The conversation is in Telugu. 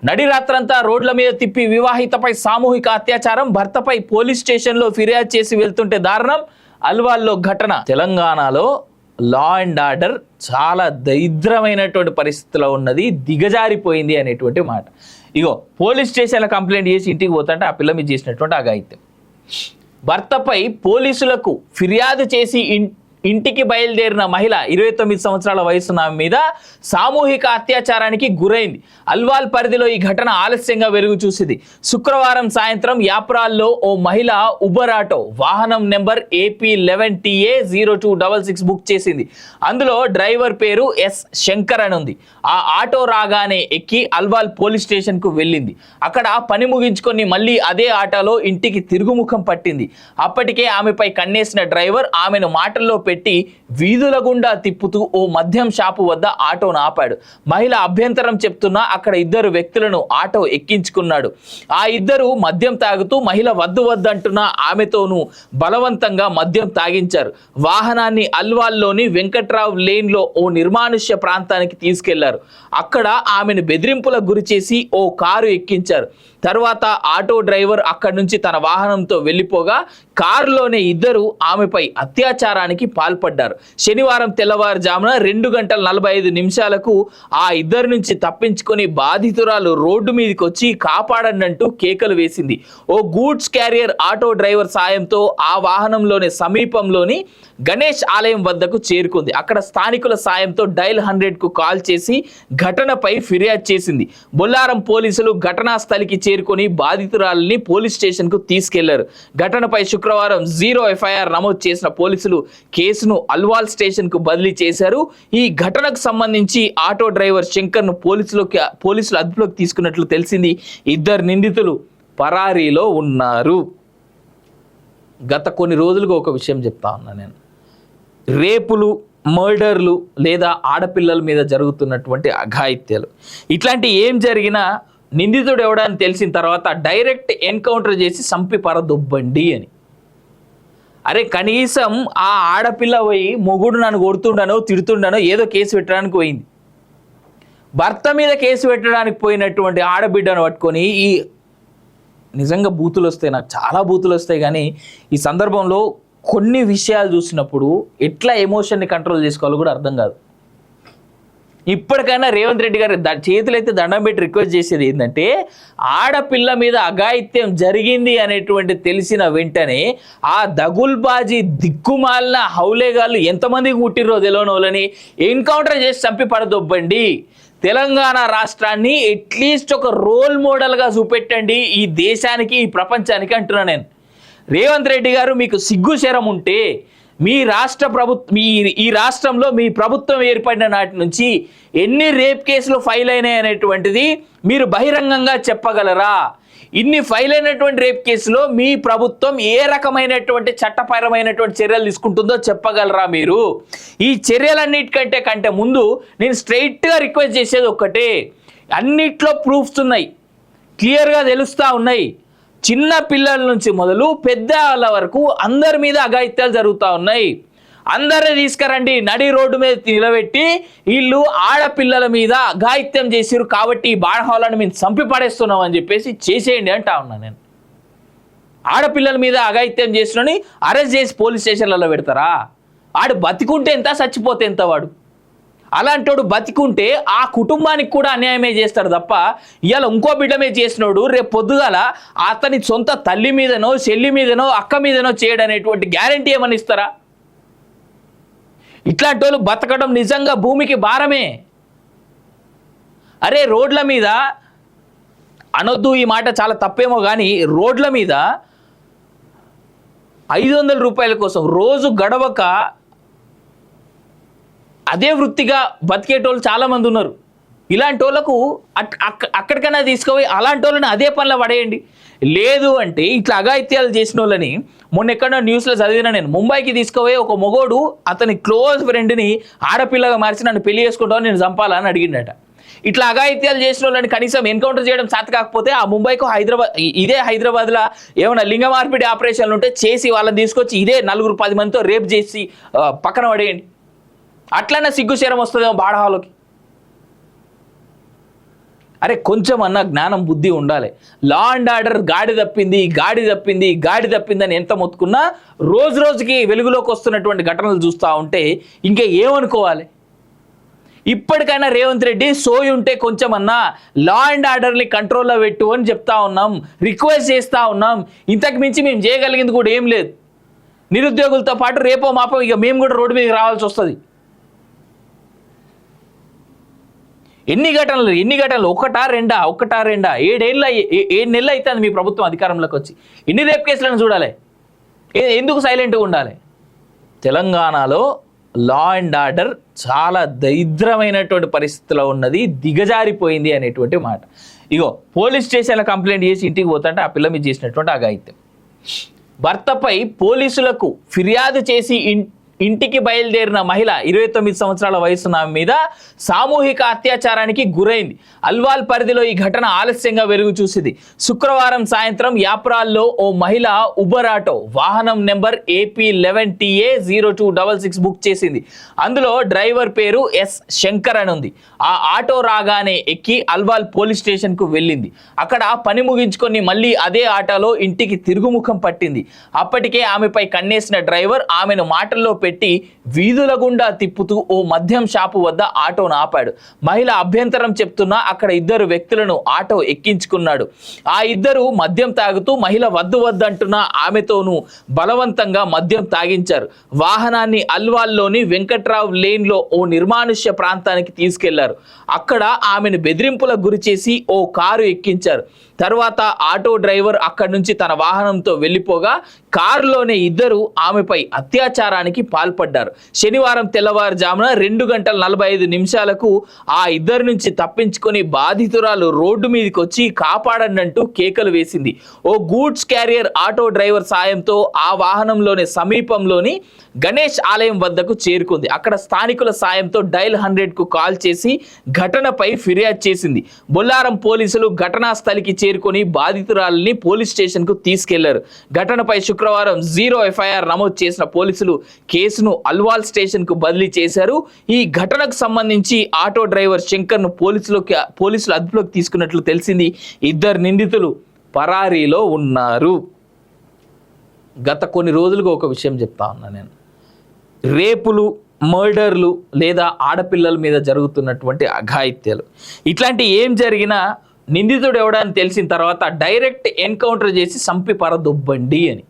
నడి రాత్రంతా రోడ్ల మీద తిప్పి వివాహితపై సామూహిక అత్యాచారం, భర్తపై పోలీస్ స్టేషన్లో ఫిర్యాదు చేసి వెళ్తుంటే దారుణం. అల్వాల్లో ఘటన. తెలంగాణలో లా అండ్ ఆర్డర్ చాలా దరిద్రమైనటువంటి పరిస్థితిలో ఉన్నది, దిగజారిపోయింది అనేటువంటి మాట. ఇగో పోలీస్ స్టేషన్లో కంప్లైంట్ చేసి ఇంటికి పోతుంటే ఆ పిల్ల మీద చేసినటువంటి అఘాయిత్యం. భర్తపై పోలీసులకు ఫిర్యాదు చేసి ఇంటికి బయలుదేరిన మహిళ 29 సంవత్సరాల వయసున్న మీద సామూహిక అత్యాచారానికి గురైంది. అల్వాల్ పరిధిలో ఈ ఘటన ఆలస్యంగా వెలుగు చూసింది. శుక్రవారం సాయంత్రం యాప్రాల్లో ఓ మహిళ ఉబర్ ఆటో వాహనం నెంబర్ AP11TA0266 బుక్ చేసింది. అందులో డ్రైవర్ పేరు ఎస్ శంకర్ అని ఉంది. ఆ ఆటో రాగానే ఎక్కి అల్వాల్ పోలీస్ స్టేషన్కు వెళ్ళింది. అక్కడ పని ముగించుకొని మళ్ళీ అదే ఆటోలో ఇంటికి తిరుగుముఖం పట్టింది. అప్పటికే ఆమెపై కన్నేసిన డ్రైవర్ ఆమెను మాటల్లో పెట్టి వీధుల గుండా తిప్పుతూ ఓ మద్యం షాపు వద్ద ఆటోను ఆపాడు. మహిళ అభ్యంతరం చెప్తున్నా అక్కడ ఇద్దరు వ్యక్తులను ఆటో ఎక్కించుకున్నాడు. ఆ ఇద్దరు మద్యం తాగుతూ మహిళ వద్దు వద్దంటున్నా ఆమెతోనూ బలవంతంగా మద్యం తాగించారు. వాహనాన్ని అల్వాల్లోని వెంకట్రావు లేన్లో ఓ నిర్మానుష్య ప్రాంతానికి తీసుకెళ్లారు. అక్కడ ఆమెను బెదిరింపులకు గురి చేసి ఓ కారు ఎక్కించారు. తర్వాత ఆటో డ్రైవర్ అక్కడి నుంచి తన వాహనంతో వెళ్ళిపోగా కారులోనే ఇద్దరు ఆమెపై అత్యాచారానికి పాల్పడ్డారు. శనివారం తెల్లవారుజామున 2:45 ఆ ఇద్దరి నుంచి తప్పించుకొని బాధితురాలు రోడ్డు మీదకి వచ్చి కాపాడంటూ కేకలు వేసింది. ఓ గూడ్స్ క్యారియర్ ఆటో డ్రైవర్ సాయంతో ఆ వాహనంలోని సమీపంలోని గణేష్ ఆలయం వద్దకు చేరుకుంది. అక్కడ స్థానికుల సాయంతో డైల్ 100కు కాల్ చేసి ఘటనపై ఫిర్యాదు చేసింది. బొల్లారం పోలీసులు ఘటనా స్థలికి చేరుకొని బాధితురాలని పోలీస్ స్టేషన్కు తీసుకెళ్లారు. ఘటనపై శుక్రవారం 0 FIR నమోదు చేసిన పోలీసులు కేసును అల్వాల్ స్టేషన్కు బదిలీ చేశారు. ఈ ఘటనకు సంబంధించి ఆటో డ్రైవర్ శంకర్ను పోలీసులు అదుపులోకి తీసుకున్నట్లు తెలిసింది. ఇద్దరు నిందితులు పరారీలో ఉన్నారు. గత కొన్ని రోజులుగా ఒక విషయం చెప్తా ఉన్నా నేను, రేపులు, మర్డర్లు లేదా ఆడపిల్లల మీద జరుగుతున్నటువంటి అఘాయిత్యాలు, ఇట్లాంటి ఏం జరిగినా నిందితుడు ఎవడని తెలిసిన తర్వాత డైరెక్ట్ ఎన్కౌంటర్ చేసి చంపి పరదొబ్బండి అని. అరే కనీసం ఆ ఆడపిల్ల పోయి మొగుడు నన్ను కొడుతుండనో తిడుతుండనో ఏదో కేసు పెట్టడానికి పోయింది. భర్త మీద కేసు పెట్టడానికి పోయినటువంటి ఆడబిడ్డను పట్టుకొని ఈ నిజంగా బూతులు వస్తాయి, నాకు చాలా బూతులు వస్తాయి. కానీ ఈ సందర్భంలో కొన్ని విషయాలు చూసినప్పుడు ఎట్లా ఎమోషన్ని కంట్రోల్ చేసుకోవాలో కూడా అర్థం కాదు. ఇప్పటికైనా రేవంత్ రెడ్డి గారు చేతులైతే దండం పెట్టి రిక్వెస్ట్ చేసేది ఏంటంటే, ఆడపిల్ల మీద అఘాయిత్యం జరిగింది అనేటువంటి తెలిసిన వెంటనే ఆ దగుల్బాజీ దిక్కుమాలిన హౌలేగాళ్ళు ఎంతమందికి ముట్టిర్రో తెలియని వాళ్ళని ఎన్కౌంటర్ చేసి చంపి పడదొబ్బండి. తెలంగాణ రాష్ట్రాన్ని అట్లీస్ట్ ఒక రోల్ మోడల్గా చూపెట్టండి ఈ దేశానికి, ఈ ప్రపంచానికి అంటున్నా నేను. రేవంత్ రెడ్డి గారు మీకు సిగ్గు శరం ఉంటే మీ ఈ రాష్ట్రంలో మీ ప్రభుత్వం ఏర్పడిన నాటి నుంచి ఎన్ని రేప్ కేసులు ఫైల్ అయినాయి అనేటువంటిది మీరు బహిరంగంగా చెప్పగలరా? ఇన్ని ఫైల్ అయినటువంటి రేప్ కేసులో మీ ప్రభుత్వం ఏ రకమైనటువంటి చట్టపరమైనటువంటి చర్యలు తీసుకుంటుందో చెప్పగలరా మీరు? ఈ చర్యలన్నిటికంటే ముందు నేను స్ట్రైట్గా రిక్వెస్ట్ చేసేది ఒక్కటే, అన్నిట్లో ప్రూఫ్స్ ఉన్నాయి, క్లియర్గా తెలుస్తూ ఉన్నాయి. చిన్న పిల్లల నుంచి మొదలు పెద్దవాళ్ళ వరకు అందరి మీద అఘాయిత్యాలు జరుగుతూ ఉన్నాయి. అందరినీ తీసుకురండి, నడి రోడ్డు మీద నిలబెట్టి వీళ్ళు ఆడపిల్లల మీద అఘాయిత్యం చేసిరు కాబట్టి ఈ బాణహాలను మేము చంపి పడేస్తున్నాం అని చెప్పేసి చేసేయండి అంటా ఉన్నా నేను. ఆడపిల్లల మీద అఘాయిత్యం చేసినని అరెస్ట్ చేసి పోలీస్ స్టేషన్లలో పెడతారా? వాడు బతికుంటే ఎంత, చచ్చిపోతే ఎంత? వాడు అలాంటోడు బతికుంటే ఆ కుటుంబానికి కూడా అన్యాయమే చేస్తాడు తప్ప ఇవాళ ఇంకో బిడ్డ మీద చేసినోడు రేపు పొద్దుగాల అతని సొంత తల్లి మీదనో, చెల్లి మీదనో, అక్క మీదనో చేయడనేటువంటి గ్యారంటీ ఏమని ఇస్తారా? ఇట్లాంటి వాళ్ళు బతకడం నిజంగా భూమికి భారమే. అరే రోడ్ల మీద అనొద్దు, ఈ మాట చాలా తప్పేమో కానీ, రోడ్ల మీద 500 రూపాయల కోసం రోజు గడవక అదే వృత్తిగా బతికేటోళ్ళు చాలామంది ఉన్నారు. ఇలాంటి వాళ్ళకు అక్కడికైనా తీసుకుపోయి అలాంటి వాళ్ళని అదే పనిలో పడేయండి. లేదు అంటే ఇట్లా అఘాయిత్యాలు చేసిన వాళ్ళని మొన్న ఎక్కడో న్యూస్లో చదివిన నేను, ముంబైకి తీసుకుపోయి ఒక మొగోడు అతని క్లోజ్ ఫ్రెండ్ని ఆడపిల్లగా మార్చి నన్ను పెళ్లి చేసుకుంటామని నేను చంపాలని అడిగిండట. ఇట్లా అఘాయిత్యాలు చేసిన వాళ్ళని కనీసం ఎన్కౌంటర్ చేయడం చేత కాకపోతే ఆ ముంబైకు ఇదే హైదరాబాద్లో ఏమైనా లింగ మార్పిడి ఆపరేషన్లు ఉంటే చేసి వాళ్ళని తీసుకొచ్చి ఇదే 4-10 మందితో రేప్ చేసి పక్కన పడేయండి. అట్లనే సిగ్గు శరం వస్తుందేమో బాడహాలోకి. అరే కొంచెం అన్న జ్ఞానం బుద్ధి ఉండాలి. లా అండ్ ఆర్డర్ గాడి తప్పింది అని ఎంత మొత్తుకున్నా రోజు రోజుకి వెలుగులోకి వస్తున్నటువంటి ఘటనలు చూస్తూ ఉంటే ఇంకా ఏమనుకోవాలి. ఇప్పటికైనా రేవంత్ రెడ్డి సోయి ఉంటే కొంచెం అన్నా లా అండ్ ఆర్డర్ని కంట్రోల్లో పెట్టు అని చెప్తా ఉన్నాం, రిక్వెస్ట్ చేస్తూ ఉన్నాం. ఇంతకు మించి మేము చేయగలిగింది కూడా ఏం లేదు. నిరుద్యోగులతో పాటు రేపో మాపో ఇక మేము కూడా రోడ్డు మీదకి రావాల్సి వస్తుంది. ఎన్ని ఘటనలు ఒకటా రెండా 7 నెలలు అవుతుంది మీ ప్రభుత్వం అధికారంలోకి వచ్చి. ఎన్ని రేప్ కేసులను చూడాలి, ఎందుకు సైలెంట్గా ఉండాలి? తెలంగాణలో లా అండ్ ఆర్డర్ చాలా దరిద్రమైనటువంటి పరిస్థితిలో ఉన్నది, దిగజారిపోయింది అనేటువంటి మాట. ఇగో పోలీస్ స్టేషన్లో కంప్లైంట్ చేసి ఇంటికి పోతుంటే ఆ పిల్ల మీద చేసినటువంటి అఘాయిత్యం. భర్తపై పోలీసులకు ఫిర్యాదు చేసి ఇంటికి బయలుదేరిన మహిళ 29 సంవత్సరాల వయసున్న మీద సామూహిక అత్యాచారానికి గురైంది. అల్వాల్ పరిధిలో ఈ ఘటన ఆలస్యంగా వెలుగు చూసింది. శుక్రవారం సాయంత్రం యాప్రాల్లో ఓ మహిళ ఉబర్ ఆటో వాహనం నెంబర్ AP11TA0266 బుక్ చేసింది. అందులో డ్రైవర్ పేరు ఎస్ శంకర్ అని ఉంది. ఆ ఆటో రాగానే ఎక్కి అల్వాల్ పోలీస్ స్టేషన్కు వెళ్ళింది. అక్కడ పని ముగించుకొని మళ్ళీ అదే ఆటోలో ఇంటికి తిరుగుముఖం పట్టింది. అప్పటికే ఆమెపై కన్నేసిన డ్రైవర్ ఆమెను మాటల్లో పెట్టి వీధుల గుండా తిప్పుతూ ఓ మద్యం షాపు వద్ద ఆటోను ఆపాడు. మహిళ అభ్యంతరం చెప్తున్నా అక్కడ 2 వ్యక్తులను ఆటో ఎక్కించుకున్నాడు. ఆ ఇద్దరు మద్యం తాగుతూ మహిళ వద్దంటున్న ఆమెతోనూ బలవంతంగా మద్యం తాగించారు. వాహనాన్ని అల్వాల్లోని వెంకట్రావు లేన్లో ఓ నిర్మానుష్య ప్రాంతానికి తీసుకెళ్లారు. అక్కడ ఆమెను బెదిరింపులకు గురి చేసి ఓ కారు ఎక్కించారు. తర్వాత ఆటో డ్రైవర్ అక్కడి నుంచి తన వాహనంతో వెళ్ళిపోగా కారులోనే ఇద్దరు ఆమెపై అత్యాచారానికి పాల్పడ్డారు. శనివారం తెల్లవారుజామున 2:45 ఆ ఇద్దరి నుంచి తప్పించుకొని బాధితురాలు రోడ్డు మీదకి వచ్చి కాపాడండి అంటూ కేకలు వేసింది. ఓ గూడ్స్ క్యారియర్ ఆటో డ్రైవర్ సాయంతో ఆ వాహనంలోని సమీపంలోని గణేష్ ఆలయం వద్దకు చేరుకుంది. అక్కడ స్థానికుల సాయంతో డైల్ 100కు కాల్ చేసి ఘటనపై ఫిర్యాదు చేసింది. బొల్లారం పోలీసులు ఘటనా స్థలికి చేరుకొని బాధితురాలని పోలీస్ స్టేషన్కు తీసుకెళ్లారు. ఘటనపై శుక్రవారం 0 FIR నమోదు చేసిన పోలీసులు కేసును అల్వాల్ స్టేషన్కు బదిలీ చేశారు. ఈ ఘటనకు సంబంధించి ఆటో డ్రైవర్ శంకర్ను పోలీసులు అదుపులోకి తీసుకున్నట్లు తెలిసింది. 2 నిందితులు పరారీలో ఉన్నారు. గత కొన్ని రోజులుగా ఒక విషయం చెప్తా ఉన్నా నేను, రేపులు, మర్డర్లు లేదా ఆడపిల్లల మీద జరుగుతున్నటువంటి అఘాయిత్యాలు, ఇట్లాంటి ఏం జరిగినా నిందితుడు ఎవడని తెలిసిన తర్వాత డైరెక్ట్ ఎన్కౌంటర్ చేసి సంపి పరదొబ్బండి అని.